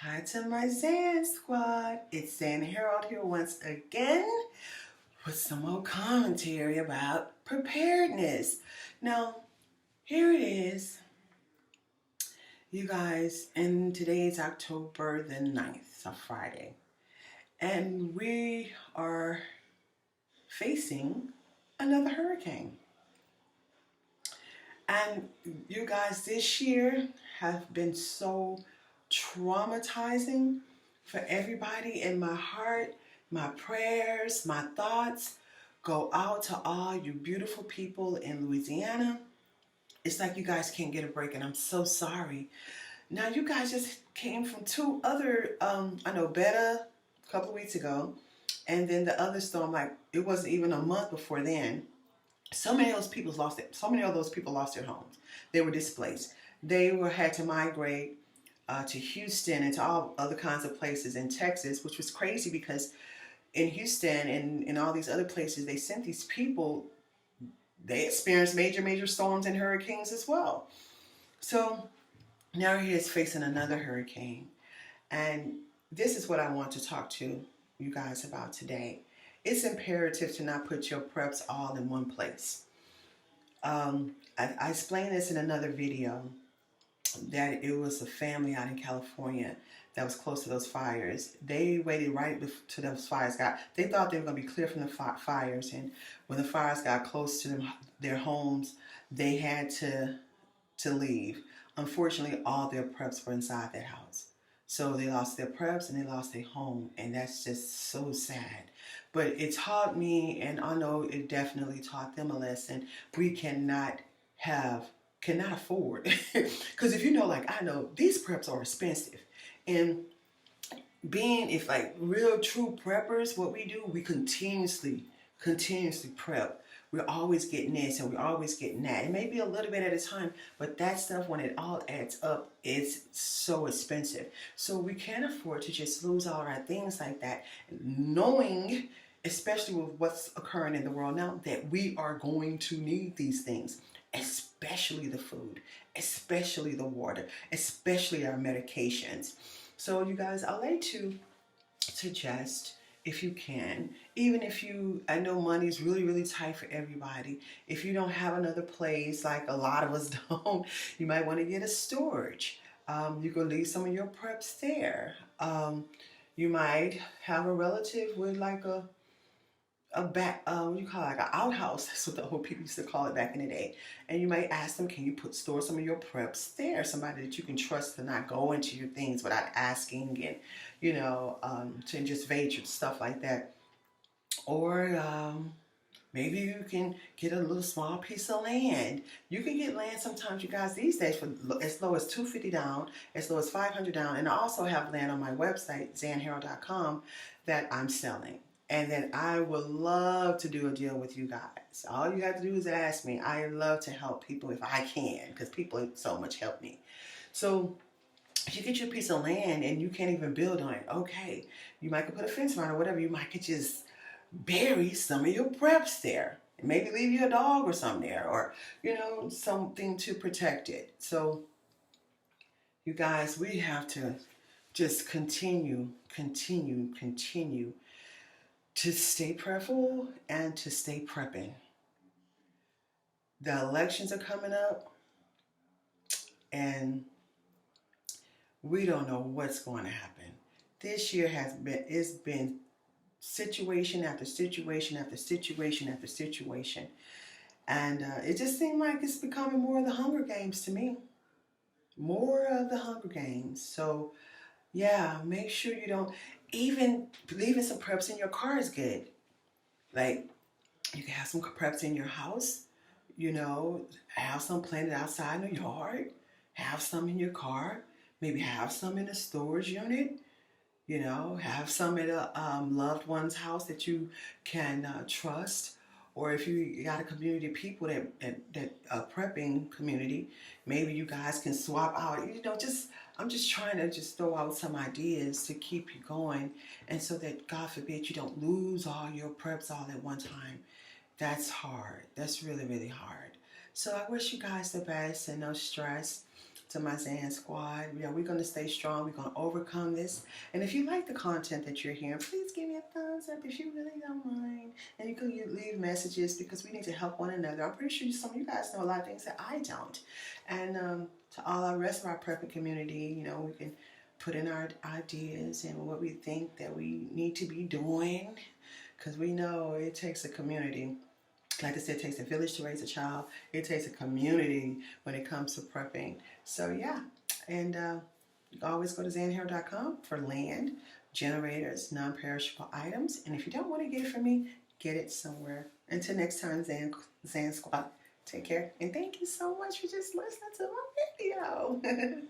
Hi to my Zan squad. It's Zan Harold here once again with some more commentary about preparedness. Now, here it is, you guys, and today is October the 9th, a Friday, and we are facing another hurricane. And you guys, this year have been so traumatizing for everybody, and my heart, my prayers, my thoughts go out to all you beautiful people in Louisiana. It's like you guys can't get a break, and I'm so sorry. Now, you guys just came from two other, I know Beta a couple of weeks ago, and then the other storm, like it wasn't even a month before then. So many of those people lost it. So many of those people lost their homes. They were displaced. They had to migrate to Houston and to all other kinds of places in Texas, which was crazy because in Houston and in all these other places, they sent these people. They experienced major storms and hurricanes as well. So now he is facing another hurricane, and this is what I want to talk to you guys about today. It's imperative to not put your preps all in one place. I explained this in another video that it was a family out in California that was close to those fires. They waited right to those fires got. They thought they were going to be clear from the fires, and when the fires got close to their homes, they had to leave. Unfortunately, all their preps were inside that house. So they lost their preps and they lost their home, and that's just so sad. But it taught me, and I know it definitely taught them a lesson. We cannot afford, because if you know, like I know, these preps are expensive, and being if like real true preppers, what we do, we continuously prep. We're always getting this and we're always getting that. It may be a little bit at a time, but that stuff, when it all adds up, it's so expensive. So we can't afford to just lose all our things like that, knowing, especially with what's occurring in the world now, that we are going to need these things, especially the food, especially the water, especially our medications. So you guys, I'd like to suggest, if you can, even if I know money's really tight for everybody, if you don't have another place, like a lot of us don't, you might want to get a storage. You can leave some of your preps there. You might have a relative with like a back, what do you call it, like an outhouse. That's what the old people used to call it back in the day. And you might ask them, can you store some of your preps there? Somebody that you can trust to not go into your things without asking, and to just invade your stuff like that. Or maybe you can get a little small piece of land. You can get land sometimes, you guys, these days for as low as $250 down, as low as $500 down. And I also have land on my website, zanharold.com, that I'm selling. And then I would love to do a deal with you guys. All you have to do is ask me. I love to help people if I can, because people so much help me. So if you get your piece of land and you can't even build on it, okay, you might could put a fence around it or whatever. You might could just bury some of your preps there. Maybe leave your dog or something there, or something to protect it. So you guys, we have to just continue to stay prayerful and to stay prepping. The elections are coming up, and we don't know what's going to happen. This year it's been situation after situation after situation after situation. And it just seemed like it's becoming more of the Hunger Games to me. More of the Hunger Games. So, yeah, make sure you don't, even leaving some preps in your car is good. Like, you can have some preps in your house, have some planted outside in the yard, have some in your car, maybe have some in a storage unit, have some at a loved one's house that you can trust. Or if you got a community of people that prepping community, maybe you guys can swap out. I'm just trying to just throw out some ideas to keep you going, and so that God forbid you don't lose all your preps all at one time. That's hard. That's really hard. So I wish you guys the best and no stress. to my Zan squad. We're going to stay strong. We're going to overcome this. And if you like the content that you're hearing, please give me a thumbs up if you really don't mind. And you can leave messages because we need to help one another. I'm pretty sure some of you guys know a lot of things that I don't. And to all our rest of our prepping community, we can put in our ideas and what we think that we need to be doing, because we know it takes a community. Like I said, it takes a village to raise a child. It takes a community when it comes to prepping. So yeah, and you can always go to zanhair.com for land, generators, non-perishable items. And if you don't want to get it from me, get it somewhere. Until next time, Zan Squad, take care. And thank you so much for just listening to my video.